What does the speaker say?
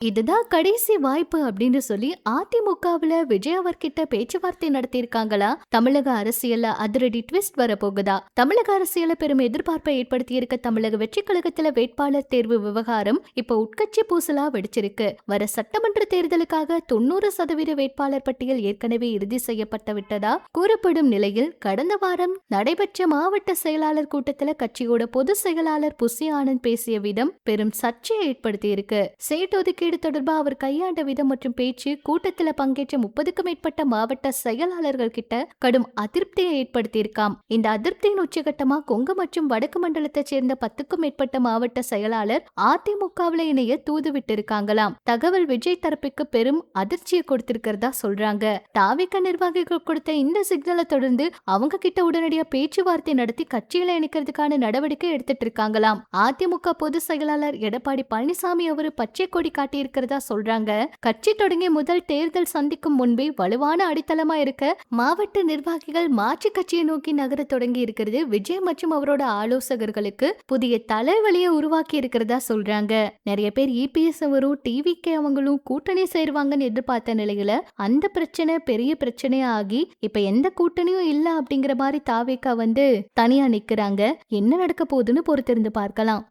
இதுதான் கடைசி வாய்ப்பு அப்படின்னு சொல்லி அதிமுகவுல விஜய் அவர்கிட்ட பேச்சுவார்த்தை நடத்தியிருக்காங்களா? தமிழக அரசியல்ல அதிரடி ட்விஸ்ட் வரப்போகுதா? தமிழக அரசியல பெரும் எதிர்பார்ப்பை ஏற்படுத்தி இருக்க தமிழக வெற்றி கழகத்துல வேட்பாளர் தேர்வு விவகாரம் இப்ப உட்கட்சி பூசலா வெடிச்சிருக்கு. வர சட்டமன்ற தேர்தலுக்காக 90% வேட்பாளர் பட்டியல் ஏற்கனவே இறுதி செய்யப்பட்டு விட்டதா கூறப்படும் நிலையில், கடந்த வாரம் நடைபெற்ற மாவட்ட செயலாளர் கூட்டத்துல கட்சியோட பொதுச் செயலாளர் புசி ஆனந்த் பேசிய விதம் பெரும் சர்ச்சையை ஏற்படுத்தி இருக்கு. சீட் ஒதுக்கீடு தொடர்பா அவர் கையாண்ட விதம் மற்றும் பேச்சு கூட்டத்தில் பங்கேற்ற 30க்கும் மேற்பட்ட மாவட்ட செயலாளர்கள் கிட்ட கடும் அதிருப்தியை ஏற்படுத்தியிருக்காம். இந்த அதிருப்தியின் உச்சகட்டமா கொங்கு மற்றும் வடக்கு மண்டலத்தை சேர்ந்த 10க்கும் மேற்பட்ட மாவட்ட செயலாளர் அதிமுகவில் இணைய தூது விட்டு இருக்காங்களாம். தகவல் விஜய் தரப்புக்கு பெரும் அதிர்ச்சியை கொடுத்திருக்கிறதா சொல்றாங்க. தாவிக நிர்வாகிகள் கொடுத்த இந்த சிக்னலை தொடர்ந்து அவங்க கிட்ட உடனடியா பேச்சுவார்த்தை நடத்தி கட்சியில இணைக்கிறதுக்கான நடவடிக்கை எடுத்துட்டு இருக்காங்களாம். அதிமுக பொதுச் செயலாளர் எடப்பாடி பழனிசாமி அவரு பச்சை கொடி காட்டி இருக்கிறதா சொல்றாங்க. கட்சி தொடங்கிய முதல் தேர்தல் சந்திக்கும் முன்பே வலுவான அடித்தளமா இருக்க மாவட்ட நிர்வாகிகள் மாற்று கட்சியை நோக்கி நகர தொடங்கி இருக்கிறது விஜய் மற்றும் அவரோட ஆலோசகர்களுக்கு புதிய தலைவலியை உருவாக்கி இருக்கிறதா சொல்றாங்க. நிறைய பேர் இபிஎஸ் அவரும் டிவிகே அவங்களும் கூட்டணி சேருவாங்கன்னு எதிர்பார்த்த நிலையில அந்த பிரச்சனை பெரிய பிரச்சனையா ஆகி இப்ப எந்த கூட்டணியும் இல்ல அப்படிங்கிற மாதிரி தாவேக்கா தனியா நிக்கிறாங்க. என்ன நடக்க போகுதுன்னு பொறுத்திருந்து பார்க்கலாம்.